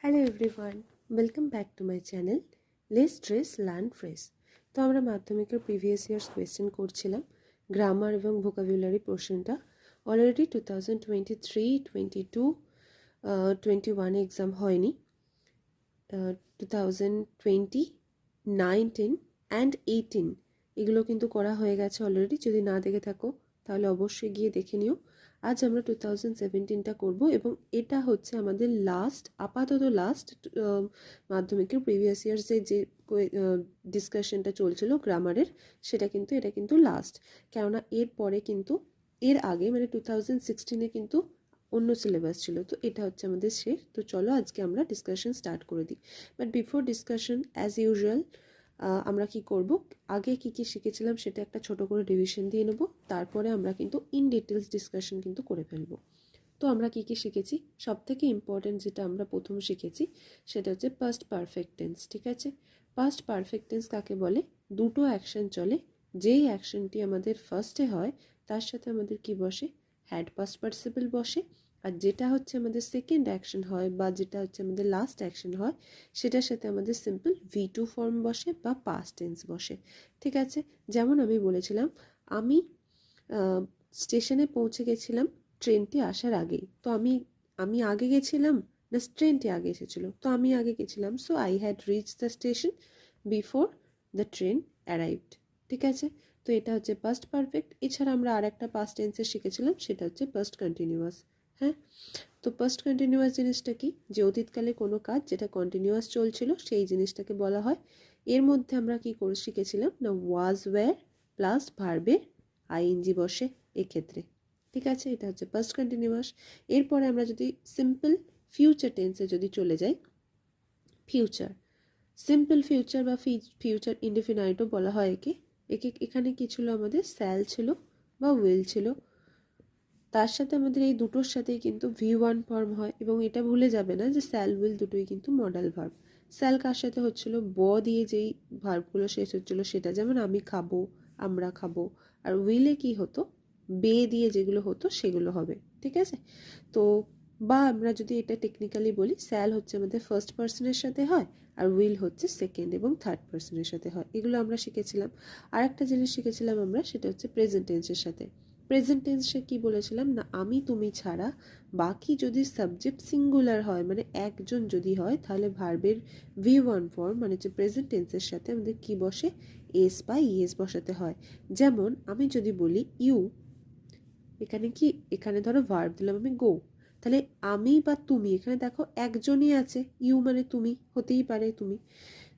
Hello everyone, welcome back to my channel less stress learn fresh. তো আমরা মাধ্যমিকের previous years question করছিলাম grammar এবং ভোকাবুলারি পোর্শনটা। অলরেডি 2023, 22, 21 এক্সাম হয়নি। 2020, 19 অ্যান্ড 18 এগুলো কিন্তু করা হয়ে গেছে অলরেডি। যদি না দেখে থাকো তাহলে অবশ্যই গিয়ে দেখে নিও। আজ আমরা 2017টা করব এবং এটা হচ্ছে আমাদের আপাতত লাস্ট মাধ্যমিকের প্রিভিয়াস ইয়ার্সে যে ডিসকাশনটা চলছিল গ্রামারের, এটা কিন্তু লাস্ট। কেননা এর আগে মানে 2016-এ কিন্তু অন্য সিলেবাস ছিল, তো এটা হচ্ছে আমাদের শেষ। তো চলো আজকে আমরা ডিসকাশন স্টার্ট করে দিই। But before discussion as usual আমরা কি করব, আগে কি কি শিখেছিলাম সেটা একটা ছোট করে রিভিশন দিয়ে নেব, তারপরে আমরা কিন্তু ইন ডিটেলস ডিসকাশন কিন্তু করে ফেলবো। তো আমরা কি কি শিখেছি, সব থেকে ইম্পর্টেন্ট যেটা আমরা প্রথম শিখেছি সেটা হচ্ছে পাস্ট পারফেক্ট টেন্স। ঠিক আছে, পাস্ট পারফেক্ট টেন্স কাকে বলে? দুটো অ্যাকশন চলে, যেই অ্যাকশনটি আমাদের ফার্স্টে হয় তার সাথে আমাদের কি বসে? হ্যাড পাস্ট পার্টিসিপল বসে। আর যেটা হচ্ছে আমাদের সেকেন্ড অ্যাকশন হয় বা যেটা হচ্ছে আমাদের লাস্ট অ্যাকশন হয় সেটার সাথে আমাদের সিম্পল V2 ফর্ম বসে বা পাস্ট টেন্স বসে। ঠিক আছে, যেমন আমি বলেছিলাম আমি স্টেশনে পৌঁছে গেছিলাম ট্রেনটি আসার আগেই। তো আমি আগে গেছিলাম না ট্রেনটি আগে এসেছিলো? তো আমি আগে গেছিলাম, so I had reach the station before the train arrived. ঠিক আছে, তো এটা হচ্ছে পাস্ট পারফেক্ট। এছাড়া আমরা আর একটা পাস্ট টেন্সে শিখেছিলাম, সেটা হচ্ছে পাস্ট কন্টিনিউয়াস। হ্যাঁ, তো পাস্ট কন্টিনিউয়াস জিনিসটা কি? যে অতীতকালে কোনো কাজ যেটা কন্টিনিউয়াস চলছিল সেই জিনিসটাকে বলা হয়। এর মধ্যে আমরা কি করে শিখেছিলাম না ওয়াজ ওয়্যার প্লাস ভার্বের আইএনজি বসে এক্ষেত্রে। ঠিক আছে, এটা হচ্ছে পাস্ট কন্টিনিউয়াস। এরপরে আমরা যদি সিম্পল ফিউচার টেন্সে যদি চলে যাই, ফিউচার, সিম্পল ফিউচার বা ফিউচার ইনডিফিনাইটও বলা হয় একে। এখানে কি ছিল আমাদের? স্যাল ছিল বা উইল ছিল। তার সাথে আমাদের এই দুটোর সাথেই কিন্তু V1 ফর্ম হয় এবং এটা ভুলে যাবে না যে স্যাল উইল দুটোই কিন্তু মডাল ভার্ব। স্যাল কার সাথে হচ্ছিল? ব দিয়ে যেই ভার্বগুলো শেষ হচ্ছিল সেটা, যেমন আমি খাবো, আমরা খাবো। আর উইলে কি হতো? বে দিয়ে যেগুলো হতো সেগুলো হবে। ঠিক আছে, তো বা আমরা যদি এটা টেকনিক্যালি বলি, স্যাল হচ্ছে আমাদের ফার্স্ট পার্সনের সাথে হয় আর উইল হচ্ছে সেকেন্ড এবং থার্ড পার্সনের সাথে হয়। এগুলো আমরা শিখেছিলাম। আর একটা জিনিস শিখেছিলাম আমরা, সেটা হচ্ছে প্রেজেন্ট টেন্সের সাথে। প্রেজেন্ট টেন্সে কি বলেছিলাম না আমি তুমি ছাড়া বাকি যদি সাবজেক্ট সিঙ্গুলার হয় মানে একজন যদি হয় তাহলে ভার্বের V1 ফর্ম মানে যে প্রেজেন্ট টেন্সের সাথে আমাদের কি বসে? এস বা ইএস বসাতে হয়। যেমন আমি যদি বলি ইউ, এখানে ধরো ভার্ব দিলাম আমি গো, তাহলে আমি বা তুমি, এখানে দেখো একজনই আছে, ইউ মানে তুমি, হতেই পারে তুমি,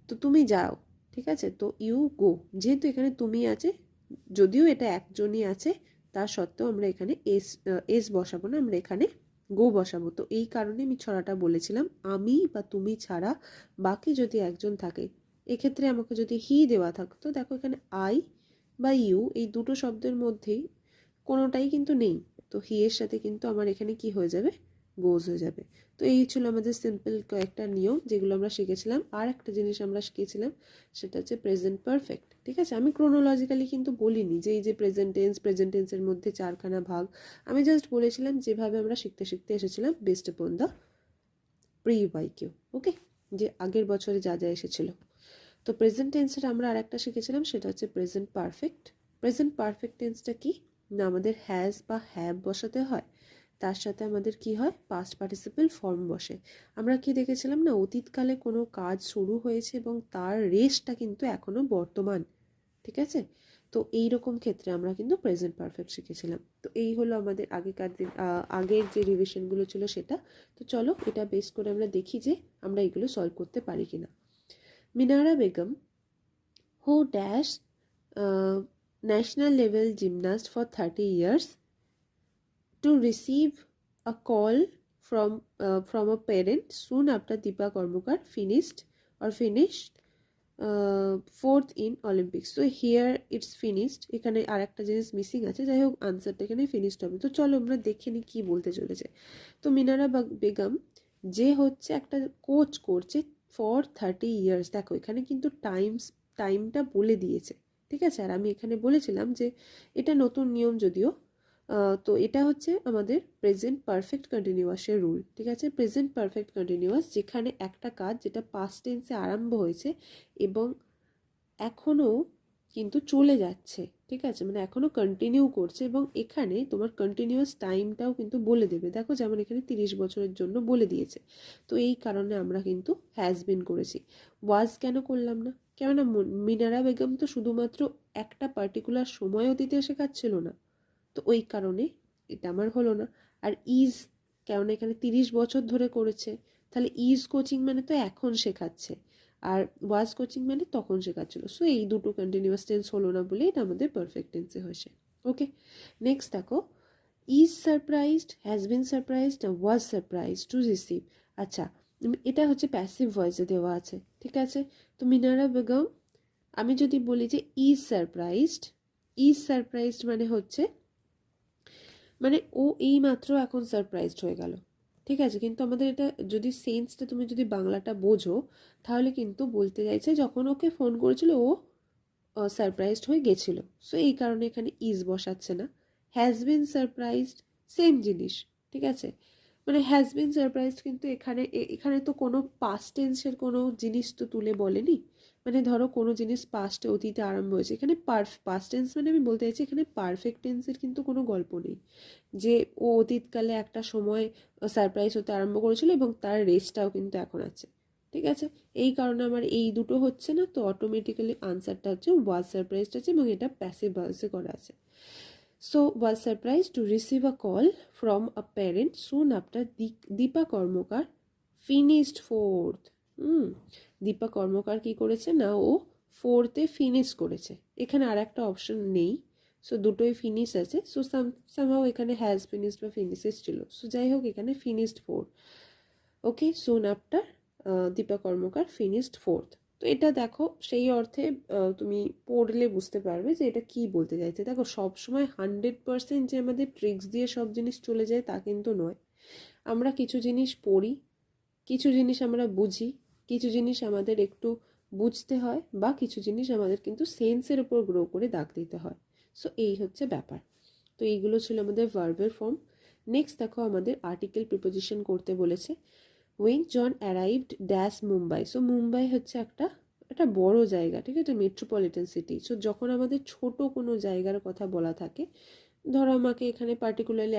তো তুমি যাও। ঠিক আছে, তো ইউ গো, যেহেতু এখানে তুমি আছে, যদিও এটা একজনই আছে তার সত্ত্বেও আমরা এখানে এস বসাবো না, আমরা এখানে গো বসাবো। তো এই কারণে আমি ছড়াটা বলেছিলাম, আমি বা তুমি ছাড়া বাকি যদি একজন থাকে। এক্ষেত্রে আমাকে যদি হি দেওয়া থাকতো, দেখো এখানে আই বা ইউ এই দুটো শব্দের মধ্যেই কোনোটাই কিন্তু নেই, তো হি এর সাথে কিন্তু আমার এখানে কি হয়ে যাবে? গোজ হয়ে যাবে। তো এই ছিল আমাদের সিম্পল কয়েকটা নিয়ম যেগুলো আমরা শিখেছিলাম। আর একটা জিনিস আমরা শিখেছিলাম, সেটা হচ্ছে প্রেজেন্ট পারফেক্ট। ঠিক আছে, আমি ক্রোনোলজিক্যালি কিন্তু বলিনি যে এই যে প্রেজেন্ট টেন্সের মধ্যে চারখানা ভাগ, আমি জাস্ট বলেছিলাম যেভাবে আমরা শিখতে শিখতে এসেছিলাম বেসড আপন দ্য প্রি ওয়াইকিউ। ওকে, যে আগের বছরে যা যা এসেছিল। তো প্রেজেন্ট টেন্সের আমরা আর একটা শিখেছিলাম, সেটা হচ্ছে প্রেজেন্ট পারফেক্ট। প্রেজেন্ট পারফেক্ট টেন্সটা কি না আমাদের হ্যাজ বা হ্যাভ বসাতে হয়, তার সাথে আমাদের কি হয়? পাস্ট পার্টিসিপল ফর্ম বসে। আমরা কি দেখেছিলাম না অতীতকালে কোনো কাজ শুরু হয়েছে এবং তার রেশটা কিন্তু এখনো বর্তমান। ঠিক আছে, তো এই রকম ক্ষেত্রে আমরা কিন্তু প্রেজেন্ট পারফেক্ট শিখেছিলাম। তো এই হলো আমাদের আগের যে রিভিশনগুলো ছিল সেটা। তো চলো এটা বেস করে আমরা দেখি যে আমরা এগুলো সলভ করতে পারি কিনা। Minara Begum, who dash national level gymnast for 30 years, to receive a call from a parent soon after Deepa Karmakar finished fourth in Olympics. So here it's finished, এখানে আর একটা জিনিস মিসিং আছে, যাই হোক আনসারটা এখানে ফিনিশড হবে। তো চলো আমরা দেখে নিই কি বলতে চলেছে। তো মিনারা বেগম যে হচ্ছে একটা কোচ করছে ফর 30 ইয়ার্স, দেখো এখানে কিন্তু টাইমটা বলে দিয়েছে। ঠিক আছে, আর আমি এখানে বলেছিলাম যে এটা নতুন নিয়ম যদিও, তো এটা হচ্ছে আমাদের প্রেজেন্ট পারফেক্ট কন্টিনিউয়াসের রুল, ঠিক আছে। প্রেজেন্ট পারফেক্ট কন্টিনিউয়াস যেখানে একটা কাজ যেটা পাস্ট টেন্সে আরম্ভ হয়েছে এবং এখনও কিন্তু চলে যাচ্ছে, ঠিক আছে, মানে এখনও কন্টিনিউ করছে, এবং এখানে তোমার কন্টিনিউয়াস টাইমটাও কিন্তু বলে দেবে। দেখো যেমন এখানে 30 বছরের জন্য বলে দিয়েছে, তো এই কারণে আমরা কিন্তু হ্যাজ বিন করেছি। ওয়াজ কেন করলাম না? কেননা মিনারা বেগম তো শুধুমাত্র একটা পার্টিকুলার সময় অতীতে শেখাচ্ছিল না, তো ওই কারণে এটা আমার হলো না। আর ইজ, কেননা এখানে 30 বছর ধরে করেছে, তাহলে ইজ কোচিং মানে তো এখন শেখাচ্ছে, আর ওয়াজ কোচিং মানে তখন শেখাচ্ছিল। সো এই দুটো কন্টিনিউয়াস টেন্স হলো না বলে এটা আমাদের পারফেক্ট টেন্সে হয়েছে। ওকে, নেক্সট দেখো, is surprised, has been surprised, was surprised to receive. আচ্ছা, এটা হচ্ছে প্যাসিভ ভয়েসে দেওয়া আছে, ঠিক আছে। তো মিনারা বেগম, আমি যদি বলি যে ইজ সারপ্রাইজড, ইজ সারপ্রাইজড মানে হচ্ছে মানে ও এই মাত্র এখন সারপ্রাইজড হয়ে গেল, ঠিক আছে। কিন্তু আমাদের এটা যদি সেন্সটা তুমি যদি বাংলাটা বোঝো, তাহলে কিন্তু বলতে চাইছে যখন ওকে ফোন করেছিল ও সারপ্রাইজড হয়ে গেছিলো। সো এই কারণে এখানে ইজ বসাচ্ছে না। হ্যাজ বিন সারপ্রাইজড, সেম জিনিস, ঠিক আছে। মানে হ্যাজ বিন সারপ্রাইজড কিন্তু এখানে এখানে তো কোনো পাস্ট টেন্সের কোনো জিনিস তো তুলে বলেনি। মানে ধরো কোনো জিনিস পাস্টে অতীতে আরম্ভ হয়েছে, এখানে পাস্ট টেন্স মানে আমি বলতে চাইছি এখানে পারফেক্ট টেন্সের কিন্তু কোনো গল্প নেই যে ও অতীতকালে একটা সময় সারপ্রাইজ হতে আরম্ভ করেছিল এবং তার রেসটাও কিন্তু এখন আছে, ঠিক আছে। এই কারণে আমার এই দুটো হচ্ছে না, তো অটোমেটিক্যালি আনসারটা হচ্ছে ওয়াজ সারপ্রাইজড আছে এবং এটা প্যাসিভ ভয়েসে করা আছে। So was surprised to receive a call from a parent soon after Dipa Karmakar finished fourth. Dipa Karmakar কি করেছে না, ও ফোর্থে ফিনিশ করেছে। এখানে আর একটা অপশন নেই, সো দুটোই ফিনিশ আছে। সো সামহাও এখানে হ্যাজ ফিনিশড বা ফিনিশেস ছিল, সো যাই হোক এখানে ফিনিশড ফোর। ওকে, সুন after Dipa Karmakar finished fourth. তো এটা দেখো সেই অর্থে তুমি পড়লে বুঝতে পারবে যে এটা কি বলতে চাইছে। দেখো সবসময় 100% যে আমাদের ট্রিক্স দিয়ে সব জিনিস চলে যায় তা কিন্তু নয়। আমরা কিছু জিনিস পড়ি, কিছু জিনিস আমরা বুঝি, কিছু জিনিস আমাদের একটু বুঝতে হয়, বা কিছু জিনিস আমাদের কিন্তু সেন্সের উপর গ্রো করে দাগ দিতে হয়। সো এই হচ্ছে ব্যাপার। তো এইগুলো ছিল আমাদের ভার্বের ফর্ম। নেক্সট দেখো আমাদের আর্টিকেল প্রিপোজিশন করতে বলেছে। When John arrived dash Mumbai. So Mumbai হচ্ছে একটা বড় জায়গা, ঠিক আছে, মেট্রোপলিটন সিটি। সো যখন আমাদের ছোট কোনো জায়গার কথা বলা থাকে, ধরো আমাকে এখানে পার্টিকুলারলি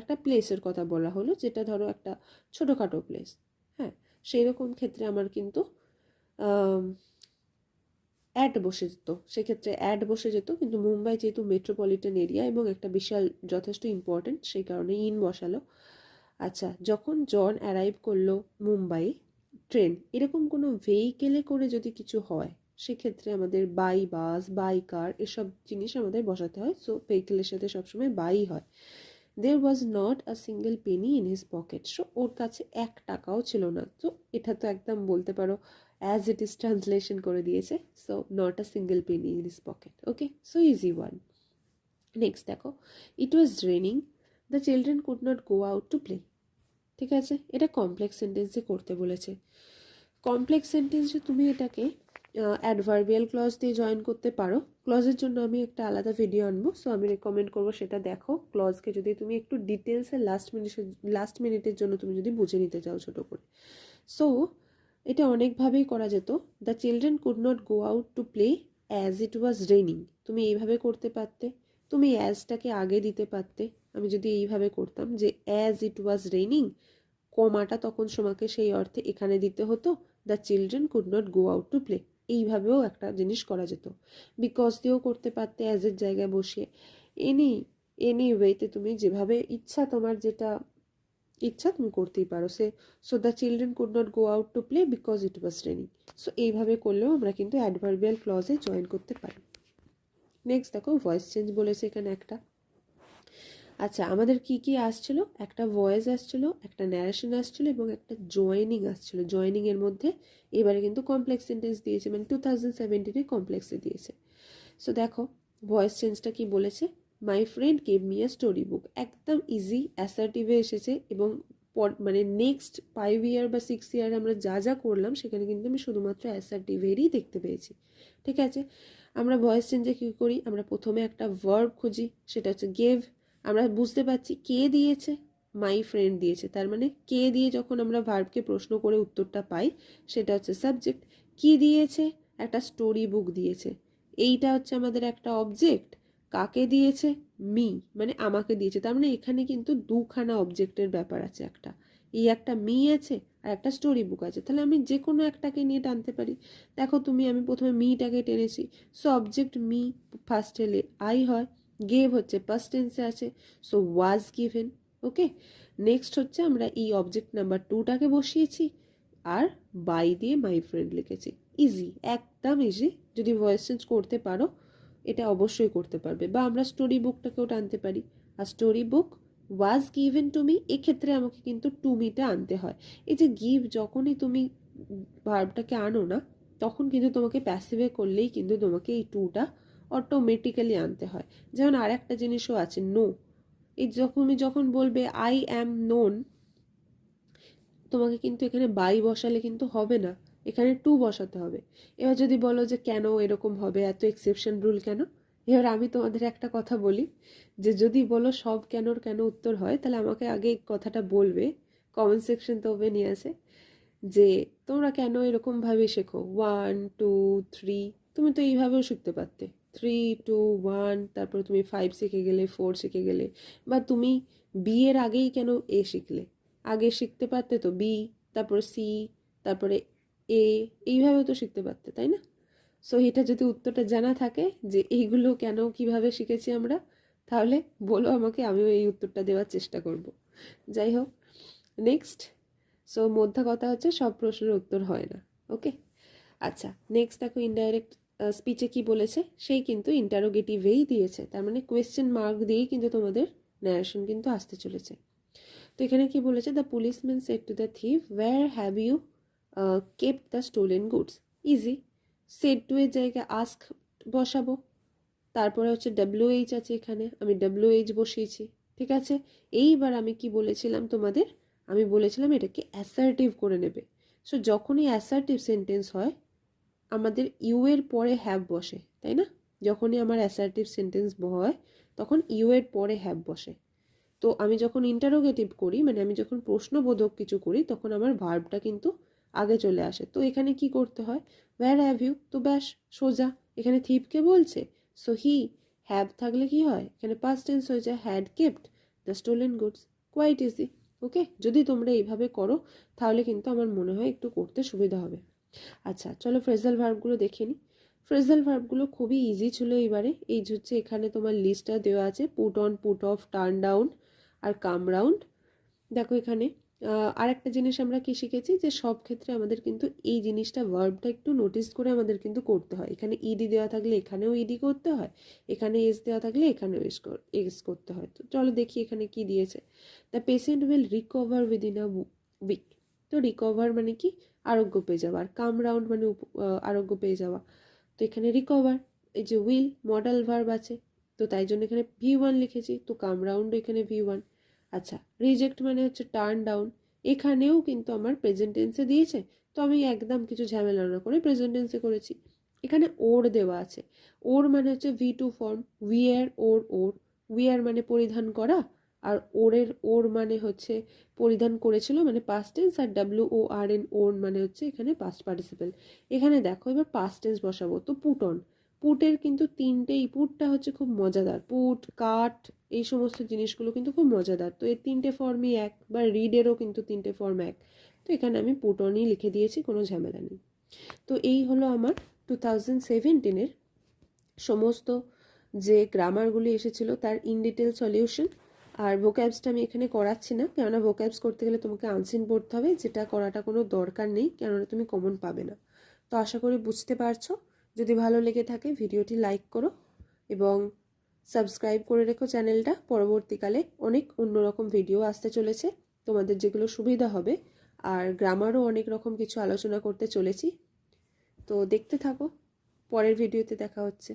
একটা প্লেসের কথা বলা হলো, যেটা ধরো একটা ছোটোখাটো প্লেস, হ্যাঁ, সেই রকম ক্ষেত্রে আমার কিন্তু অ্যাড বসে যেত, সেক্ষেত্রে অ্যাড বসে যেত। কিন্তু মুম্বাই যেহেতু মেট্রোপলিটন এরিয়া এবং একটা বিশাল যথেষ্ট ইম্পর্টেন্ট, সেই কারণে ইন বসালো। আচ্ছা, যখন জন অ্যারাইভ করলো মুম্বাই ট্রেন এরকম কোনো ভেহিকেলে করে যদি কিছু হয়, সেক্ষেত্রে আমাদের বাই বাস, বাই কার এসব জিনিস আমাদের বসাতে হয়। সো ভেহিকেলের সাথে সবসময় বাই হয়। There was not a single penny in his pocket. So ওর কাছে 1 টাকাও ছিল না। তো এটা তো একদম বলতে পারো অ্যাজ ইট ইজ ট্রান্সলেশন করে দিয়েছে। So not a single penny in his pocket. Okay, so easy one. Next দেখো, it was raining, the children could not go out to play. ঠিক আছে, এটা কমপ্লেক্স সেন্টেন্সে করতে বলেছে। কমপ্লেক্স সেন্টেন্সে তুমি এটাকে অ্যাডভার্বিয়াল ক্লজ দিয়ে জয়েন করতে পারো। ক্লজের জন্য আমি একটা আলাদা ভিডিও আনবো, সো আমি রেকমেন্ড করবো সেটা দেখো। ক্লজকে যদি তুমি একটু ডিটেলসে লাস্ট মিনিটের জন্য তুমি যদি বুঝে নিতে চাও ছোটো করে। সো এটা অনেকভাবেই করা যেত। The children could not go out to play as it was raining. তুমি এইভাবে করতে পারতে, তুমি অ্যাজটাকে আগে দিতে পারতে। আমি যদি এইভাবে করতাম যে অ্যাজ ইট ওয়াজ রেনিং, কমাটা তখন তোমাকে সেই অর্থে এখানে দিতে হতো, the children could not go out to play. এইভাবেও একটা জিনিস করা যেত। বিকজ দিয়েও করতে পারতে অ্যাজের জায়গায় বসিয়ে। এনি ওয়েতে তুমি যেভাবে ইচ্ছা, তোমার যেটা ইচ্ছা তুমি করতেই পারো। So the children could not go out to play because it was raining. So এইভাবে করলেও আমরা কিন্তু অ্যাডভার্বিয়াল ক্লজে জয়েন করতে পারি। নেক্সট দেখো, ভয়েস চেঞ্জ বলেছে এখানে একটা। আচ্ছা, আমাদের কি কি আসছিল? একটা ভয়েস আসছিল, একটা ন্যারেশন আসছিল এবং একটা জয়েনিং আসছিল। জয়েনিংয়ের মধ্যে এবারে কিন্তু কমপ্লেক্স সেন্টেন্স দিয়েছে, মানে 2017-এ কমপ্লেক্সে দিয়েছে। সো দেখো ভয়েস চেঞ্জটা কি বলেছে। My friend gave me a story book. একদম ইজি অ্যাসার্টিভে এসেছে এবং মানে নেক্সট 5 ইয়ার বা 6 ইয়ার আমরা যা যা করলাম সেখানে কিন্তু আমি শুধুমাত্র অ্যাসার্টিভেরই দেখতে পেয়েছি। ঠিক আছে, আমরা ভয়েস চেঞ্জে কী করি? আমরা প্রথমে একটা ভার্ব খুঁজি, সেটা হচ্ছে গেভ। আমরা বুঝতে পারছি কে দিয়েছে, মাই ফ্রেন্ড দিয়েছে, তার মানে কে দিয়ে যখন আমরা ভার্বকে প্রশ্ন করে উত্তরটা পাই সেটা হচ্ছে সাবজেক্ট। কি দিয়েছে, একটা স্টোরি বুক দিয়েছে, এইটা হচ্ছে আমাদের একটা অবজেক্ট। কাকে দিয়েছে, মি, মানে আমাকে দিয়েছে, তার মানে এখানে কিন্তু দুখানা অবজেক্টের ব্যাপার আছে, একটা এই একটা মি আছে আর একটা স্টোরি বুক আছে, তাহলে আমি যে কোনো একটাকে নিয়ে টানতে পারি। দেখো তুমি, আমি প্রথমে মিটাকে টেনেছি, সো অবজেক্ট মি ফার্স্ট এলে আই হয়, গেভ হচ্ছে পাস্ট টেন্সে আছে, so was given. Okay, next হচ্ছে আমরা এই অবজেক্ট নাম্বার 2টাকে বসিয়েছি আর বাই দিয়ে মাই ফ্রেন্ড লিখেছি। ইজি, একদম ইজি। যদি ভয়েস চেঞ্জ করতে পারো এটা অবশ্যই করতে পারবে। বা আমরা স্টোরি বুকটাকেও টানতে পারি, আর story book was given to me, এক্ষেত্রে আমাকে কিন্তু টু মিটা আনতে হয়। এই যে গিভ, যখনই তুমি ভার্বটাকে আনো না তখন কিন্তু তোমাকে প্যাসিভে করলেই কিন্তু তোমাকে এই টুটা অটোমেটিক্যালি আনতে হয়। যেমন আর একটা জিনিসও আছে, নো। এই যখন বলবে আই অ্যাম নোন, তোমাকে কিন্তু এখানে বাই বসালে কিন্তু হবে না, এখানে টু বসাতে হবে। এবার যদি বলো যে কেন এরকম হবে, এত এক্সেপশন রুল কেন, এবার আমি তোমাদের একটা কথা বলি, যে যদি বলো সব কেনর কেন উত্তর হয়, তাহলে আমাকে আগে কথাটা বলবে, কমেন্ট সেকশন তো ওপেনই আছে, যে তোমরা কেন এরকমভাবে শেখো 1 2 3, তুমি তো এইভাবেও শিখতে পারতে 3 2 1, তারপর তুমি 5 শিখে গেলে, 4 শিখে গেলে, বা তুমি বি এর আগেই কেন এ শিখলে, আগে শিখতে পারতে তো বি, তারপর সি, তারপরে এ, এইভাবেও তো শিখতে পারতে, তাই না? সো এটা যদি উত্তরটা জানা থাকে যে এইগুলো কেন কিভাবে শিখেছি আমরা, তাহলে বলো আমাকে, আমিও এই উত্তরটা দেওয়ার চেষ্টা করব। যাই হোক, নেক্সট। সো মোদ্দা কথা হচ্ছে সব প্রশ্নের উত্তর হয় না। ওকে, আচ্ছা, নেক্সট দেখো ইনডাইরেক্ট স্পিচে কি বলেছে, সেই কিন্তু ইন্টারোগেটিভেই দিয়েছে, তার মানে কোয়েশ্চেন মার্ক দিয়েই কিন্তু তোমাদের ন্যারেশন কিন্তু আসতে চলেছে। তো এখানে কি বলেছে, the policeman said to the thief where have you kept the stolen goods. Easy, said to এর জায়গায় আস্ক বসাবো, তারপরে হচ্ছে WH আছে, এখানে আমি WH বসিয়েছি। ঠিক আছে, এইবার আমি কি বলেছিলাম তোমাদের, আমি বলেছিলাম এটাকে অ্যাসার্টিভ করে নেবে। সো যখনই অ্যাসার্টিভ সেন্টেন্স হয় আমাদের ইউ এর পরে হ্যাভ বসে, তাই না? যখনই আমার অ্যাসার্টিভ সেন্টেন্স হয় তখন ইউ এর পরে হ্যাভ বসে। তো আমি যখন ইন্টারোগেটিভ করি, মানে আমি যখন প্রশ্নবোধক কিছু করি, তখন আমার ভার্বটা কিন্তু আগে চলে আসে। তো এখানে কি করতে হয়, ওয়্যার হ্যাভ ইউ, তো ব্যাস সোজা, এখানে থিপকে বলছে, সো হি, হ্যাভ থাকলে কি হয়, এখানে পাস্ট টেন্স হয়ে যায়, had kept the stolen goods. Quite easy. Okay, যদি তোমরা এইভাবে করো তাহলে কিন্তু আমার মনে হয় একটু করতে সুবিধা হবে। আচ্ছা, চলো ফ্রেজাল ভার্বগুলো দেখে নিই। ফ্রেজাল ভার্বগুলো খুবই ইজি ছিল এবারে। এই হচ্ছে এখানে তোমার লিস্টটা দেওয়া আছে, put on, put off, turn down আর কাম রাউন্ড। দেখো এখানে আর একটা জিনিস আমরা কি শিখেছি, যে সব ক্ষেত্রে আমাদের কিন্তু এই জিনিসটা ভার্বটা একটু নোটিস করে আমাদের কিন্তু করতে হয়। এখানে ইডি দেওয়া থাকলে এখানেও ইডি করতে হয়, এখানে এস দেওয়া থাকলে এখানেও এস করতে হয়। তো চলো দেখি এখানে কি দিয়েছে, the patient will recover within a week. তো রিকভার মানে কি, আরোগ্য পেয়ে যাওয়া, আর কাম রাউন্ড মানে আরোগ্য পেয়ে যাওয়া। তো এখানে রিকভার, এই যে উইল মডাল ভার্ব আছে, তো তাই জন্য এখানে V1 লিখেছি, তো কাম রাউন্ড এখানে V1। আচ্ছা, রিজেক্ট মানে হচ্ছে টার্ন ডাউন, এখানেও কিন্তু আমার প্রেজেন্ট টেন্সে দিয়েছে, তো আমি একদম কিছু ঝামেলা না করে প্রেজেন্ট টেন্সে করেছি। এখানে ওর দেওয়া আছে, ওর মানে হচ্ছে V2 ফর্ম, উইয়ার ওর ওর, উইয়ার মানে পরিধান করা, আর ওরের ওর মানে হচ্ছে পরিধান করেছিল মানে পাস্ট টেন্স, আর WORN ওর মানে হচ্ছে এখানে পাস্ট পার্টিসিপেল। এখানে দেখো এবার পাস্ট টেন্স বসাবো, তো পুট অন, পুটের কিন্তু তিনটেই, পুটটা হচ্ছে খুব মজাদার, পুট, কাট, এই সমস্ত জিনিসগুলো কিন্তু খুব মজাদার। তো এর তিনটে ফর্মই এক, বা রিডেরও কিন্তু তিনটে ফর্ম এক। তো এখানে আমি পুট অনই লিখে দিয়েছি, কোনো ঝামেলা নেই। তো এই হলো আমার 2017-এর সমস্ত যে গ্রামারগুলি এসেছিল তার ইন ডিটেল সলিউশন। আর ভোক্যাবসটা আমি এখানে করাচ্ছি না, কেননা ভোক্যাবস করতে গেলে তোমাকে আনসিন পড়তে হবে, যেটা করাটা কোনো দরকার নেই, কেননা তুমি কমন পাবে না। তো আশা করি বুঝতে পারছো। যদি ভালো লেগে থাকে ভিডিওটি লাইক করো এবং সাবস্ক্রাইব করে রেখো চ্যানেলটা। পরবর্তীকালে অনেক অন্যরকম ভিডিও আসতে চলেছে তোমাদের, যেগুলো সুবিধা হবে, আর গ্রামারও অনেক রকম কিছু আলোচনা করতে চলেছি। তো দেখতে থাকো, পরের ভিডিওতে দেখা হচ্ছে।